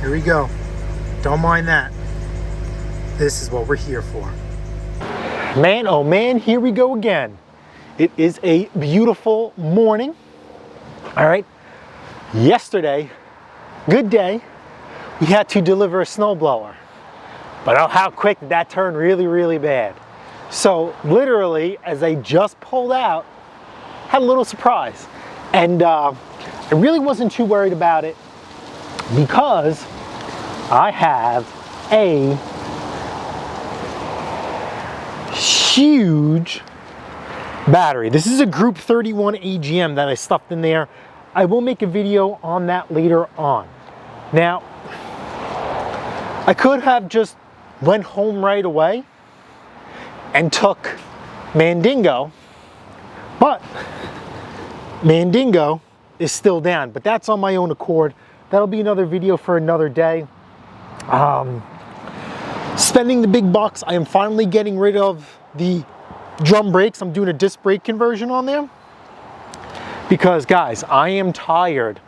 Here we go. Don't mind that. This is what we're here for. Man, oh man, here we go again. It is a beautiful morning. All right. Yesterday, good day, we had to deliver a snowblower. But oh, how quick did that turn really, really bad. So literally, as I just pulled out, had a little surprise. And I really wasn't too worried about it because I have a huge battery. This is a Group 31 AGM that I stuffed in there. I will make a video on that later on. Now, I could have just went home right away and took Mandingo, but Mandingo is still down, but that's on my own accord. That'll be another video for another day. Spending the big bucks, I am finally getting rid of the drum brakes. I'm doing a disc brake conversion on there because, guys, I am tired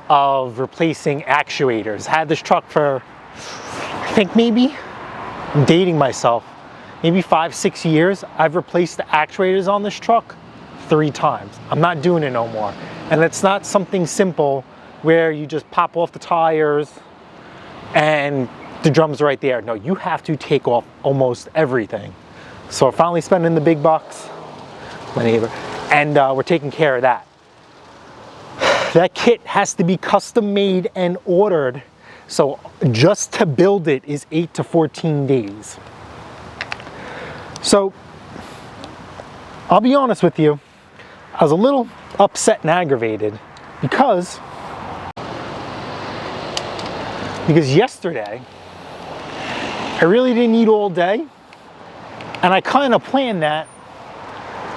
of replacing actuators. Had this truck for, I think maybe, I'm dating myself, maybe 5-6 years. I've replaced the actuators on this truck 3 times. I'm not doing it no more. And it's not something simple where you just pop off the tires and the drum's right there. No, you have to take off almost everything. So we're finally spending the big bucks, my neighbor, and we're taking care of that. That kit has to be custom made and ordered. So just to build it is 8 to 14 days. So I'll be honest with you, I was a little upset and aggravated because yesterday I really didn't eat all day, and I kind of planned that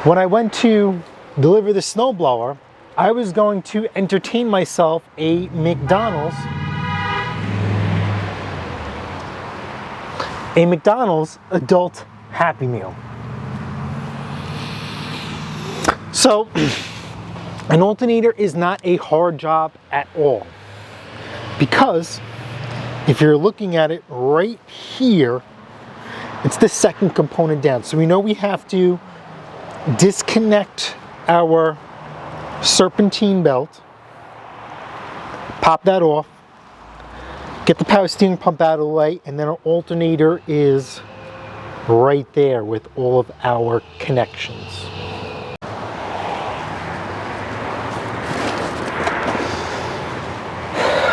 when I went to deliver the snowblower, I was going to entertain myself a McDonald's adult Happy Meal. So, an alternator is not a hard job at all, because if you're looking at it right here, it's the second component down. So we know we have to disconnect our serpentine belt, pop that off, get the power steering pump out of the way, and then our alternator is right there with all of our connections.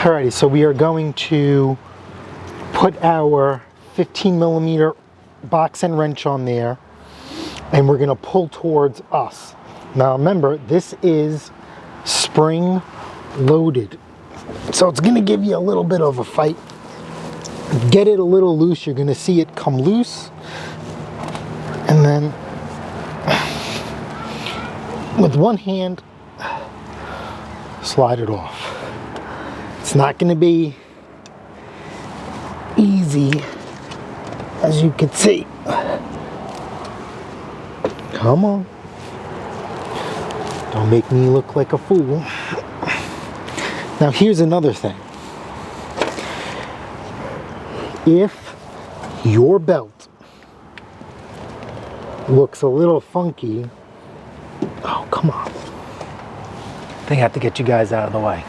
Alrighty, so we are going to put our 15mm box and wrench on there, and we're going to pull towards us. Now remember, this is spring loaded, so it's going to give you a little bit of a fight. Get it a little loose, you're going to see it come loose, and then with one hand slide it off. It's not going to be easy, as you can see. Come on. Don't make me look like a fool. Now here's another thing. If your belt looks a little funky, oh, come on. I think I have to get you guys out of the way.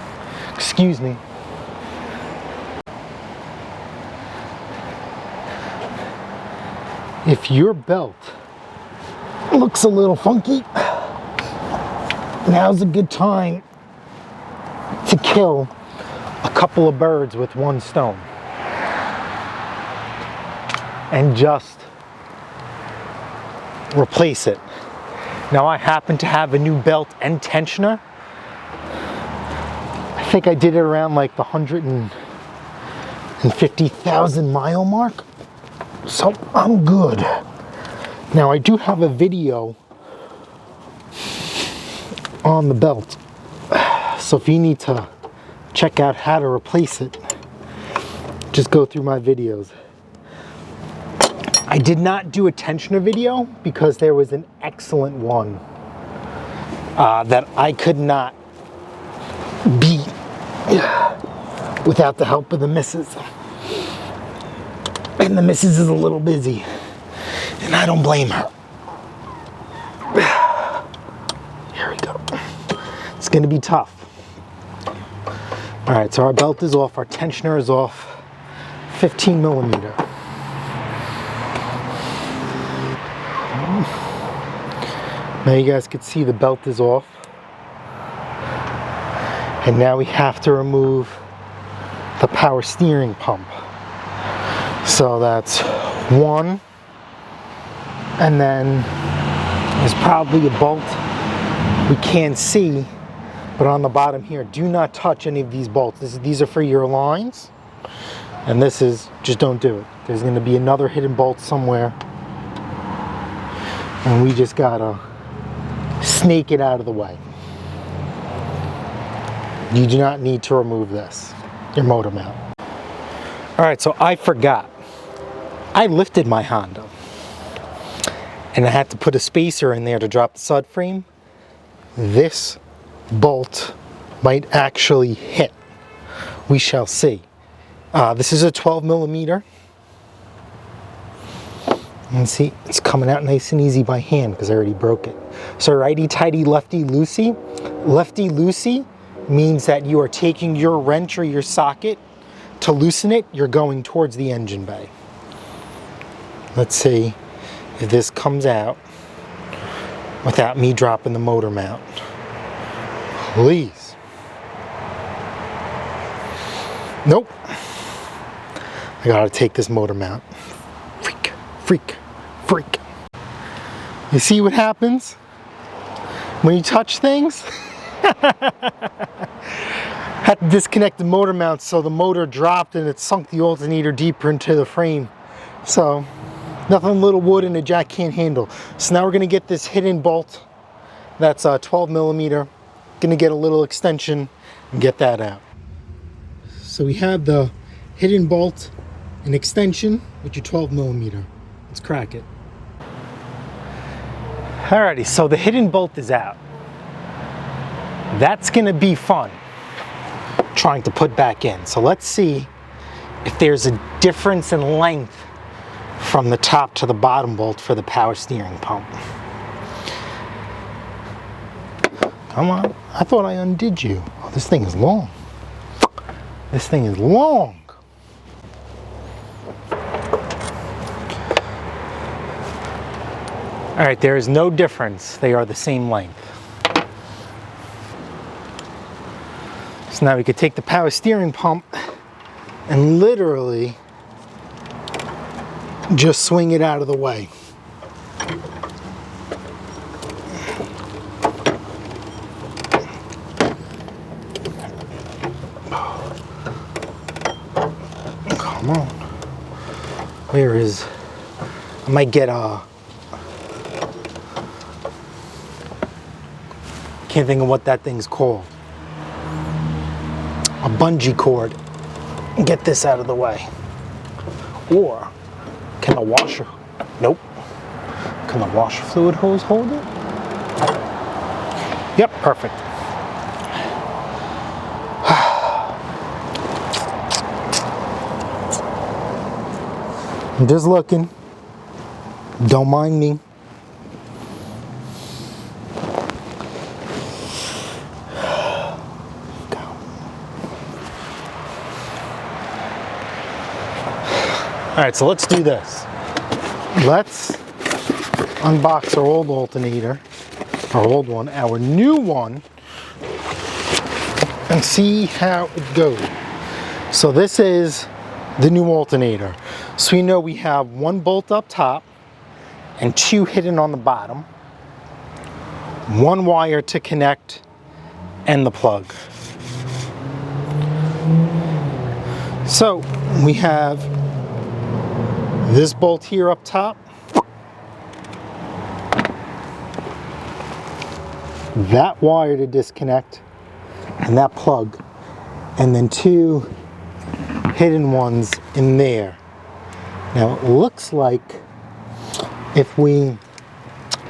Excuse me. If your belt looks a little funky, now's a good time to kill a couple of birds with one stone and just replace it. Now I happen to have a new belt and tensioner. I think I did it around like the 150,000 mile mark. So I'm good. Now I do have a video on the belt. So if you need to check out how to replace it, just go through my videos. I did not do a tensioner video because there was an excellent one that I could not beat without the help of the missus. And the missus is a little busy, and I don't blame her. Here we go. It's gonna be tough. All right, so our belt is off, our tensioner is off, 15 millimeter. Now you guys can see the belt is off. And now we have to remove the power steering pump. So that's one. And then there's probably a bolt we can't see, but on the bottom here, do not touch any of these bolts. These are for your lines. And this is, just don't do it. There's gonna be another hidden bolt somewhere. And we just gotta snake it out of the way. You do not need to remove this, your motor mount. All right, so I forgot. I lifted my Honda and I had to put a spacer in there to drop the stud frame. This bolt might actually hit. We shall see. This is a 12 millimeter. And see, it's coming out nice and easy by hand because I already broke it. So righty tighty, lefty loosey. Lefty loosey means that you are taking your wrench or your socket to loosen it. You're going towards the engine bay. Let's see if this comes out without me dropping the motor mount. Please. Nope. I gotta take this motor mount. Freak, freak, freak. You see what happens when you touch things? Had to disconnect the motor mount, so the motor dropped and it sunk the alternator deeper into the frame. So nothing little wood and a jack can't handle. So now we're gonna get this hidden bolt that's 12 millimeter. Gonna get a little extension and get that out. So we have the hidden bolt and extension with your 12 millimeter. Let's crack it. Alrighty, so the hidden bolt is out. That's gonna be fun trying to put back in. So let's see if there's a difference in length from the top to the bottom bolt for the power steering pump. Come on, I thought I undid you. Oh, this thing is long. This thing is long. All right, there is no difference. They are the same length. So now we could take the power steering pump and literally just swing it out of the way. Come on. Where is, I might get a, can't think of what that thing's called. A bungee cord. Get this out of the way. Or can the washer, nope. Can the washer fluid hose hold it? Yep, perfect. I'm just looking. Don't mind me. All right, so let's do this. Let's unbox our old alternator, our old one, our new one, and see how it goes. So this is the new alternator. So we know we have one bolt up top and two hidden on the bottom, one wire to connect, and the plug. So we have this bolt here up top, that wire to disconnect, and that plug, and then two hidden ones in there. Now it looks like if we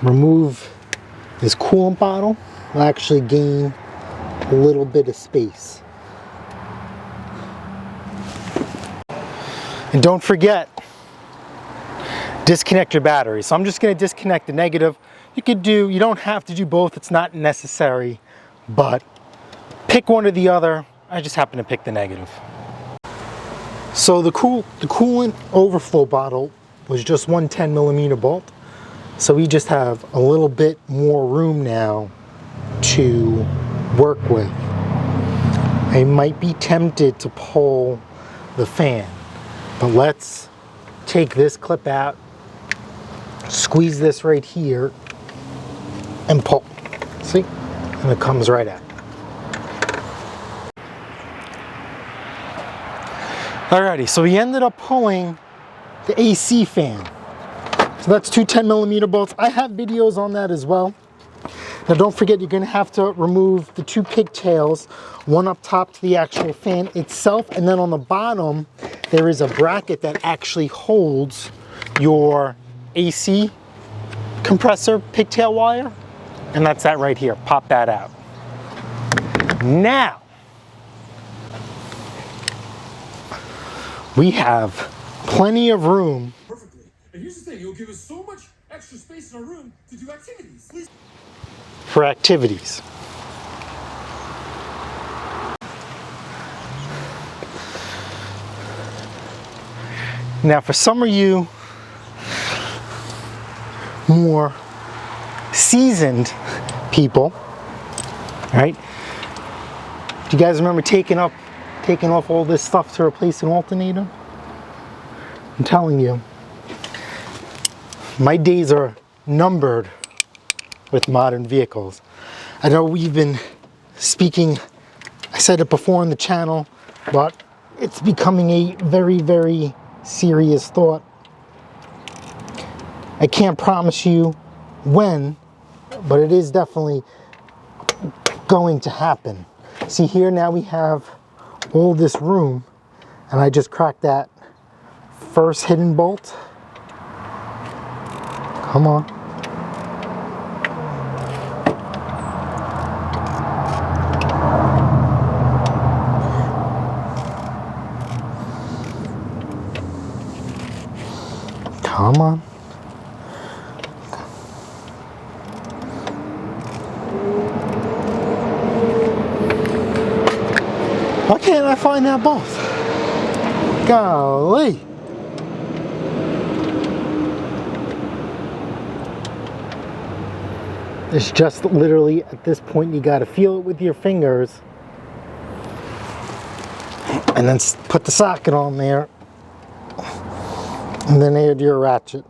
remove this coolant bottle, we'll actually gain a little bit of space. And don't forget, disconnect your battery. So I'm just going to disconnect the negative. You don't have to do both, it's not necessary, but pick one or the other. I just happen to pick the negative. So the coolant overflow bottle was just one 10mm bolt. So we just have a little bit more room now to work with. I might be tempted to pull the fan, but let's take this clip out, squeeze this right here, and pull. See? And it comes right out. Alrighty, so we ended up pulling the AC fan. So that's two 10mm bolts. I have videos on that as well. Now don't forget, you're going to have to remove the two pigtails, one up top to the actual fan itself, and then on the bottom there is a bracket that actually holds your AC compressor pigtail wire, and that's that right here. Pop that out. Now we have plenty of room. Perfectly. And here's the thing, it'll give us so much extra space in our room to do activities. Please. For activities. Now for some of you more seasoned people, right? Do you guys remember taking off all this stuff to replace an alternator? I'm telling you, my days are numbered with modern vehicles. I know we've been speaking, I said it before on the channel, but it's becoming a very, very serious thought. I can't promise you when, but it is definitely going to happen. See here, now we have all this room, and I just cracked that first hidden bolt. Come on. Come on. Why can't I find that bolt? Golly. It's just literally at this point you got to feel it with your fingers and then put the socket on there and then add your ratchet.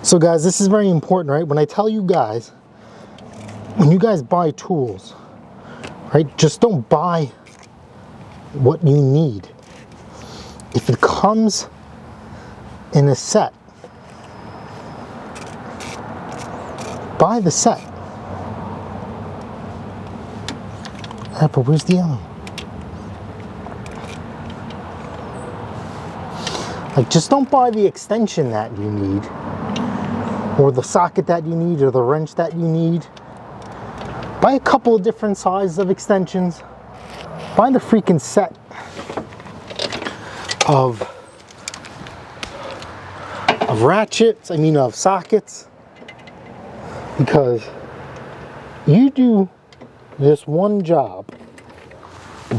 So guys, this is very important, right? When I tell you guys, when you guys buy tools, right, just don't buy what you need. If it comes in a set, buy the set. But where's the other one? Like, just don't buy the extension that you need, or the socket that you need, or the wrench that you need. Buy a couple of different sizes of extensions. Buy the freaking set of ratchets, of sockets. Because you do this one job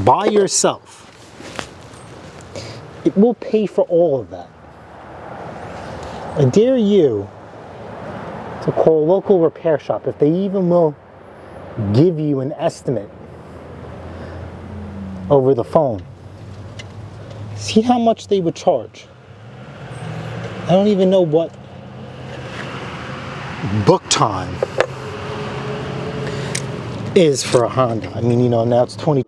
by yourself, it will pay for all of that. I dare you to call a local repair shop, if they even will give you an estimate over the phone. See how much they would charge. I don't even know what book time is for a Honda. Now it's 20.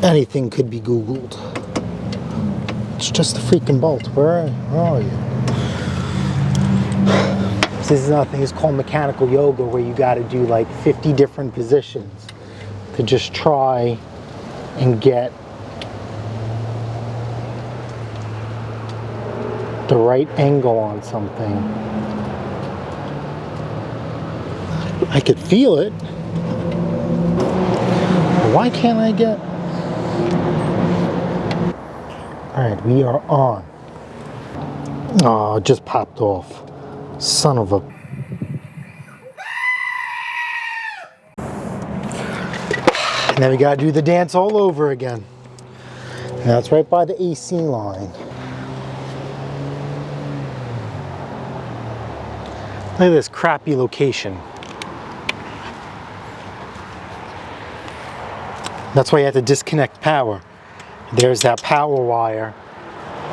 Anything could be Googled. It's just a freaking bolt. Where are you? This is another thing. It's called mechanical yoga, where you got to do like 50 different positions to just try and get the right angle on something. I could feel it. Why can't I get... Alright, we are on. Oh, it just popped off. Son of a... Now we gotta do the dance all over again. Now it's right by the AC line. Look at this crappy location. That's why you have to disconnect power. There's that power wire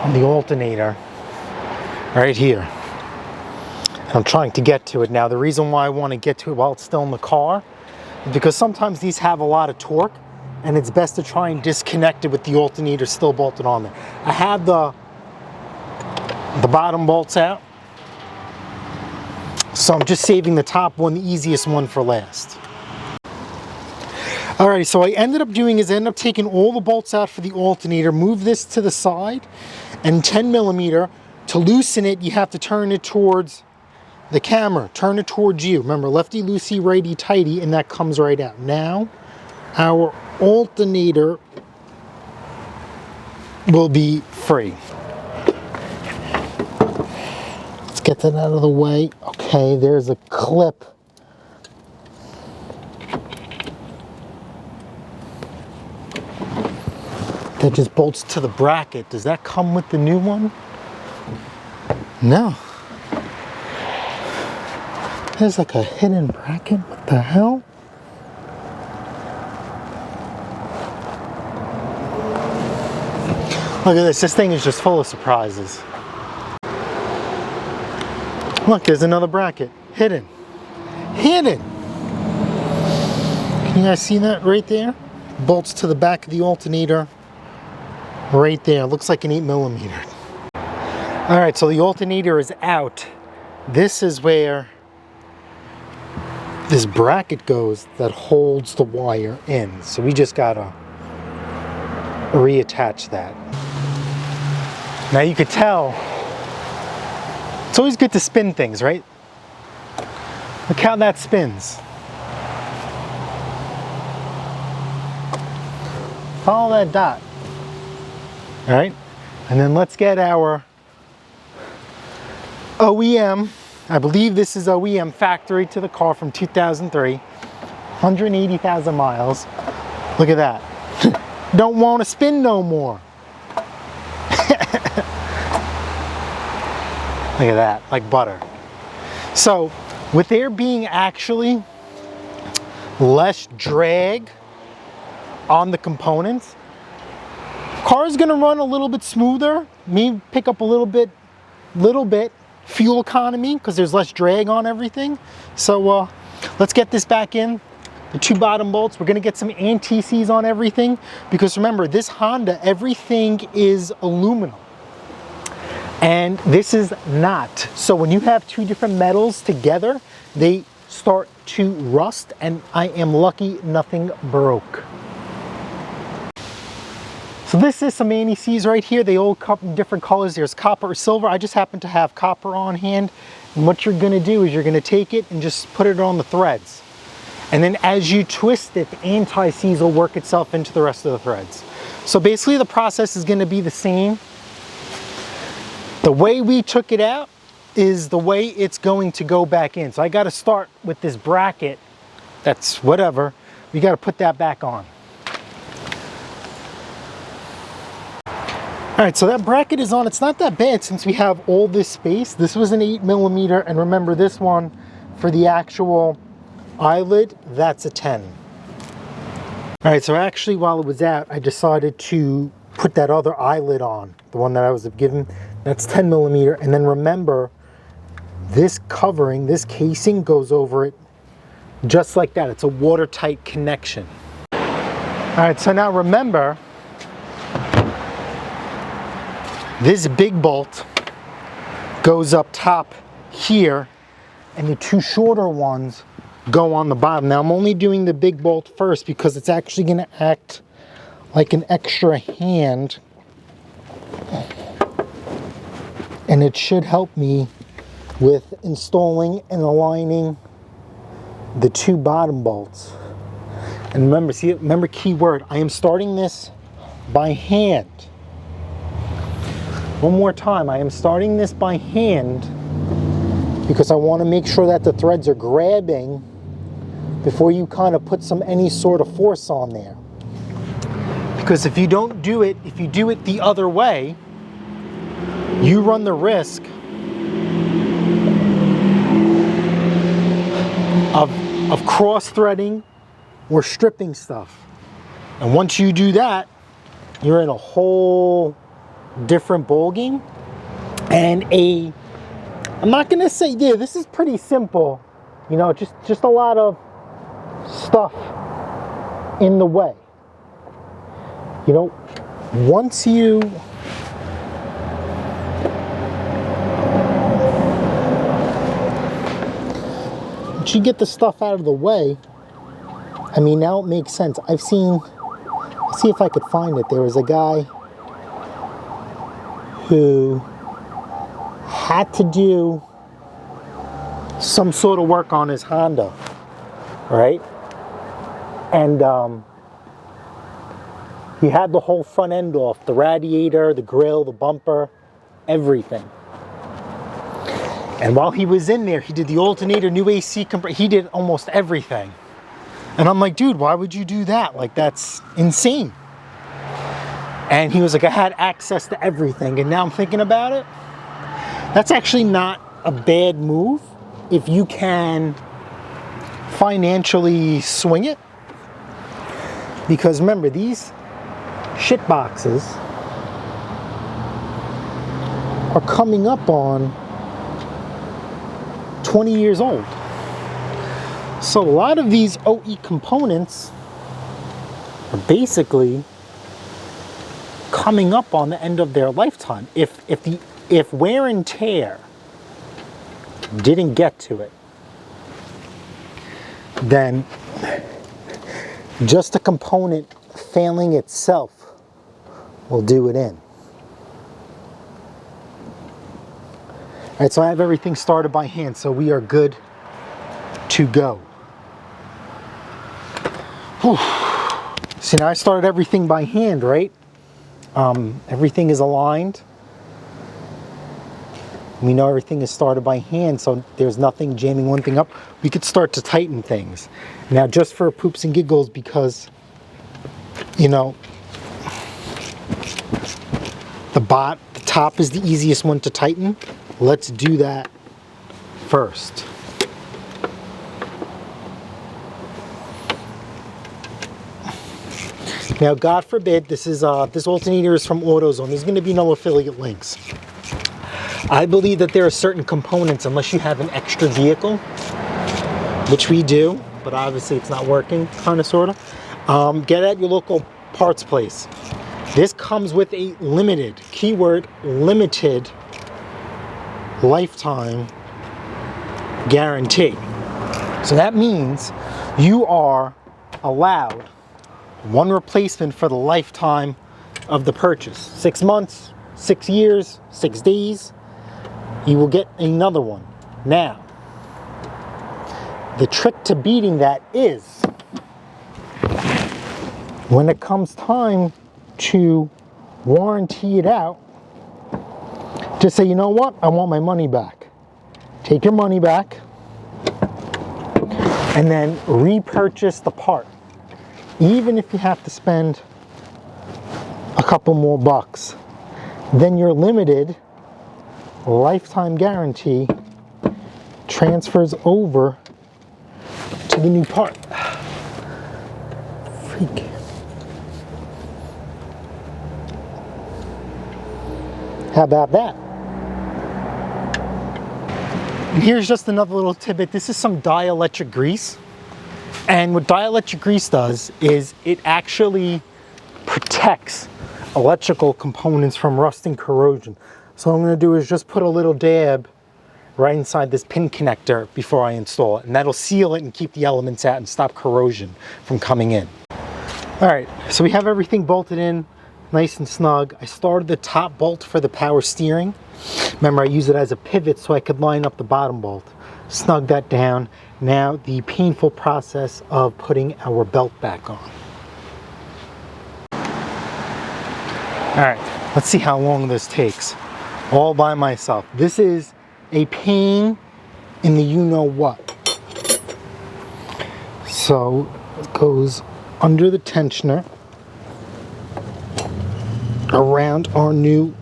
on the alternator right here. I'm trying to get to it now. The reason why I want to get to it while it's still in the car is because sometimes these have a lot of torque, and it's best to try and disconnect it with the alternator still bolted on there. I have the bottom bolts out, so I'm just saving the top one, the easiest one, for last. Alrighty, so what I ended up doing is I ended up taking all the bolts out for the alternator, move this to the side, and 10mm, to loosen it, you have to turn it towards the camera, turn it towards you. Remember, lefty loosey, righty tighty, and that comes right out. Now, our alternator will be free. Let's get that out of the way. Okay, there's a clip. That just bolts to the bracket. Does that come with the new one? No. There's like a hidden bracket. What the hell? Look at this. This thing is just full of surprises. Look, there's another bracket. Hidden. Hidden! Can you guys see that right there? Bolts to the back of the alternator. Right there. Looks like an 8mm. Alright, so the alternator is out. This is where this bracket goes that holds the wire in. So we just gotta reattach that. Now you could tell, it's always good to spin things, right? Look how that spins. Follow that dot. All right, and then let's get our OEM, I believe this is OEM factory to the car from 2003, 180,000 miles. Look at that. Don't want to spin no more. Look at that, like butter. So, with there being actually less drag on the components, car's gonna run a little bit smoother, maybe pick up a little bit fuel economy because there's less drag on everything. So let's get this back in. The two bottom bolts, we're gonna get some anti-seize on everything because remember, this Honda, everything is aluminum. And this is not. So when you have two different metals together, they start to rust, and I am lucky nothing broke. So this is some anti-seize right here. They all come in different colors. There's copper or silver. I just happen to have copper on hand. And what you're gonna do is you're gonna take it and just put it on the threads. And then as you twist it, the anti-seize will work itself into the rest of the threads. So basically the process is gonna be the same. The way we took it out is the way it's going to go back in. So I gotta start with this bracket. That's whatever. We gotta put that back on. All right, so that bracket is on. It's not that bad since we have all this space. This was an 8mm, and remember this one for the actual eyelid, that's a 10. All right, so actually while it was out, I decided to put that other eyelid on, the one that I was given. That's 10mm, and then remember, this covering, this casing goes over it just like that. It's a watertight connection. All right, so now remember, this big bolt goes up top here, and the two shorter ones go on the bottom. Now I'm only doing the big bolt first because it's actually going to act like an extra hand, and it should help me with installing and aligning the two bottom bolts. And remember, remember keyword, I am starting this by hand. One more time, I am starting this by hand because I want to make sure that the threads are grabbing before you kind of put any sort of force on there. Because if you don't do it, if you do it the other way, you run the risk of cross-threading or stripping stuff. And once you do that, you're in a whole different ballgame. And I'm not gonna say, yeah, this is pretty simple, you know, just a lot of stuff in the way. You know, once you get the stuff out of the way, I mean, now it makes sense. Let's see if I could find it. There was a guy who had to do some sort of work on his Honda, right? And he had the whole front end off, the radiator, the grill, the bumper, everything. And while he was in there, he did the alternator, new AC compressor, he did almost everything. And I'm like, dude, why would you do that? Like, that's insane. And he was like, I had access to everything. And now I'm thinking about it, that's actually not a bad move if you can financially swing it. Because remember, these shit boxes are coming up on 20 years old. So a lot of these OE components are basically coming up on the end of their lifetime. If wear and tear didn't get to it, then just a component failing itself will do it in. All right, so I have everything started by hand, so we are good to go. Whew. See, now I started everything by hand, right? Everything is aligned. We know everything is started by hand, so there's nothing jamming one thing up. We could start to tighten things. Now, just for poops and giggles, because, you know, the top is the easiest one to tighten. Let's do that first. Now, God forbid, this alternator is from AutoZone. There's going to be no affiliate links. I believe that there are certain components, unless you have an extra vehicle, which we do, but obviously it's not working, kind of, sort of. Get at your local parts place. This comes with a limited, keyword limited, lifetime guarantee. So that means you are allowed one replacement for the lifetime of the purchase. 6 months, 6 years, 6 days, you will get another one. Now, the trick to beating that is when it comes time to warranty it out, just say, you know what, I want my money back. Take your money back and then repurchase the part. Even if you have to spend a couple more bucks, then your limited lifetime guarantee transfers over to the new part. Freak. How about that? And here's just another little tidbit. This is some dielectric grease. And what dielectric grease does is it actually protects electrical components from rust and corrosion. So what I'm going to do is just put a little dab right inside this pin connector before I install it. And that'll seal it and keep the elements out and stop corrosion from coming in. All right, so we have everything bolted in nice and snug. I started the top bolt for the power steering. Remember, I use it as a pivot so I could line up the bottom bolt. Snug that down. Now the painful process of putting our belt back on. All right, let's see how long this takes. All by myself. This is a pain in the you-know-what. So it goes under the tensioner, around our new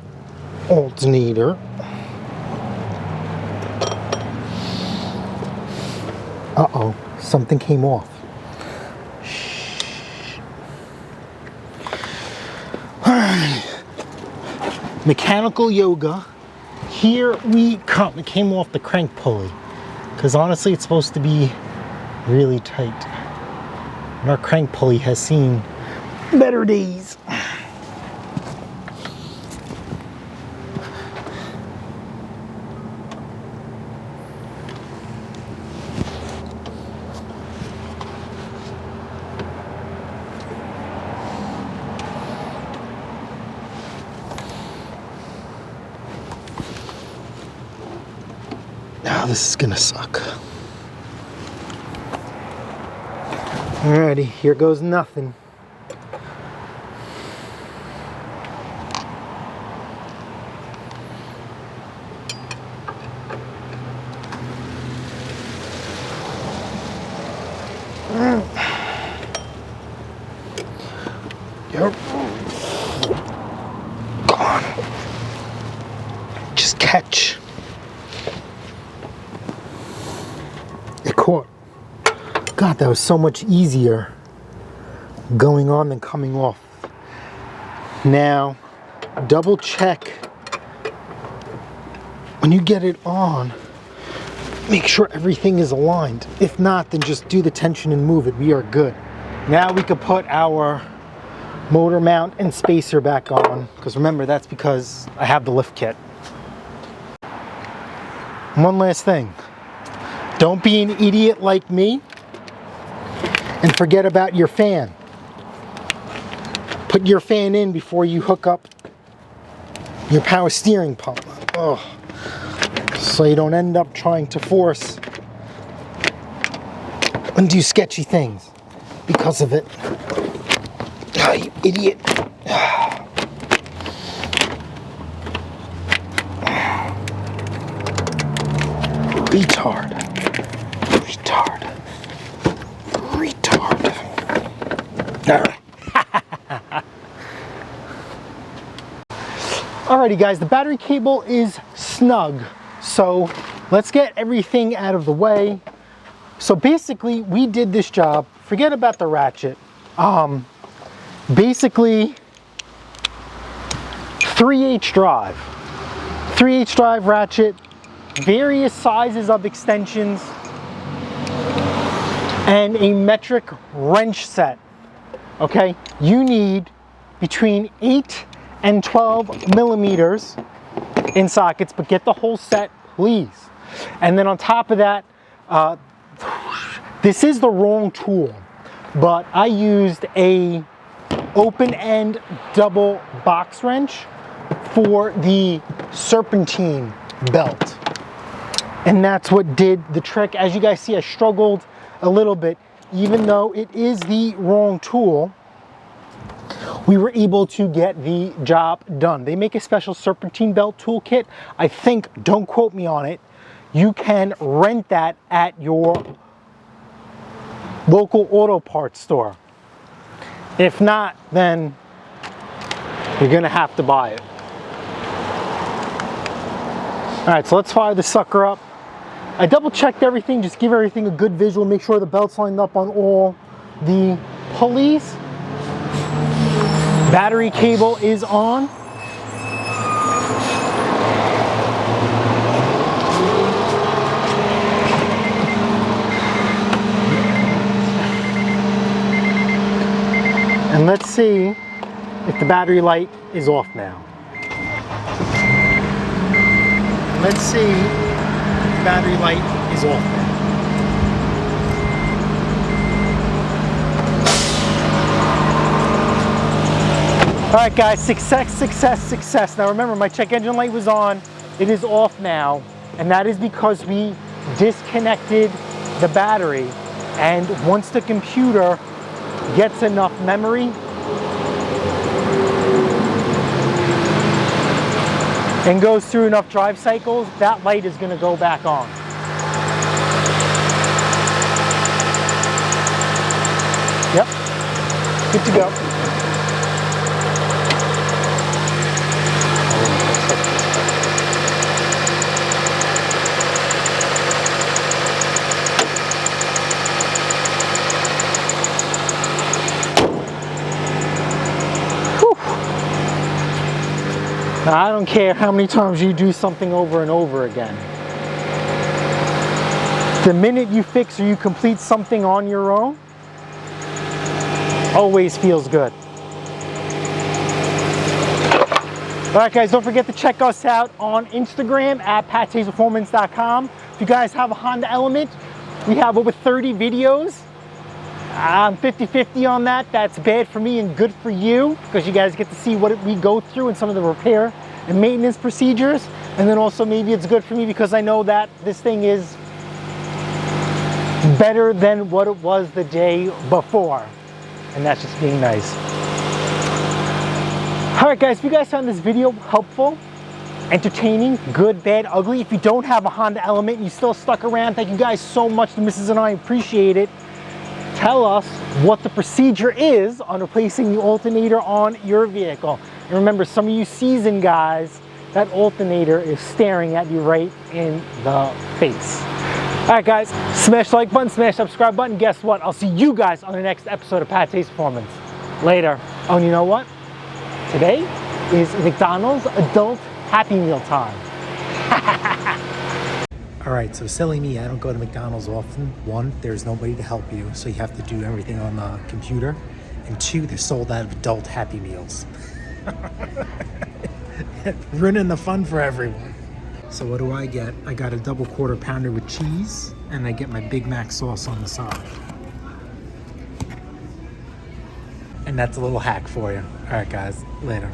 alternator. Uh-oh, something came off. Mechanical yoga. Here we come. It came off the crank pulley because honestly it's supposed to be really tight. And our crank pulley has seen better days. Now this is gonna suck. Alrighty, here goes nothing. Yep. Come on. Just catch. It caught. God, that was so much easier going on than coming off. Now, double check when you get it on. Make sure everything is aligned. If not, then just do the tension and move it. We are good. Now we can put our motor mount and spacer back on, because remember, that's because I have the lift kit. One last thing. Don't be an idiot like me and forget about your fan. Put your fan in before you hook up your power steering pump. Oh. So you don't end up trying to force and do sketchy things because of it. Oh, you idiot. Retard. Retard. Retard. Alrighty guys, the battery cable is snug. So let's get everything out of the way. So basically we did this job, forget about the ratchet. Basically 3/8 drive. 3/8 drive ratchet, various sizes of extensions, and a metric wrench set. Okay, you need between 8 and 12 millimeters in sockets, but get the whole set, please. And then on top of that, this is the wrong tool, but I used a open-end double box wrench for the serpentine belt. And that's what did the trick. As you guys see, I struggled a little bit. Even though it is the wrong tool, we were able to get the job done. They make a special serpentine belt toolkit. I think, don't quote me on it, you can rent that at your local auto parts store. If not, then you're gonna have to buy it. All right, so let's fire the sucker up. I double checked everything, just give everything a good visual, make sure the belt's lined up on all the pulleys. Battery cable is on. And let's see if the battery light is off now. Let's see if the battery light is off now. All right guys, success, success, success. Now remember, my check engine light was on. It is off now, and that is because we disconnected the battery, and once the computer gets enough memory and goes through enough drive cycles, that light is going to go back on. Yep, good to go. Now, I don't care how many times you do something over and over again. The minute you fix or you complete something on your own, always feels good. All right, guys, don't forget to check us out on Instagram at pattaysperformance.com. If you guys have a Honda Element, we have over 30 videos. I'm 50-50 on that. That's bad for me and good for you, because you guys get to see what we go through and some of the repair and maintenance procedures. And then also maybe it's good for me because I know that this thing is better than what it was the day before. And that's just being nice. All right, guys, if you guys found this video helpful, entertaining, good, bad, ugly, if you don't have a Honda Element and you still stuck around, thank you guys so much. The missus and I appreciate it. Tell us what the procedure is on replacing the alternator on your vehicle. And remember, some of you seasoned guys, that alternator is staring at you right in the face. All right, guys, smash the like button, smash the subscribe button. Guess what? I'll see you guys on the next episode of Pattay's Performance. Later. Oh, and you know what? Today is McDonald's Adult Happy Meal time. All right, so silly me, I don't go to McDonald's often. One, there's nobody to help you, so you have to do everything on the computer. And two, they're sold out of adult Happy Meals. Ruining the fun for everyone. So what do I get? I got a double quarter pounder with cheese, and I get my Big Mac sauce on the side. And that's a little hack for you. All right, guys, later.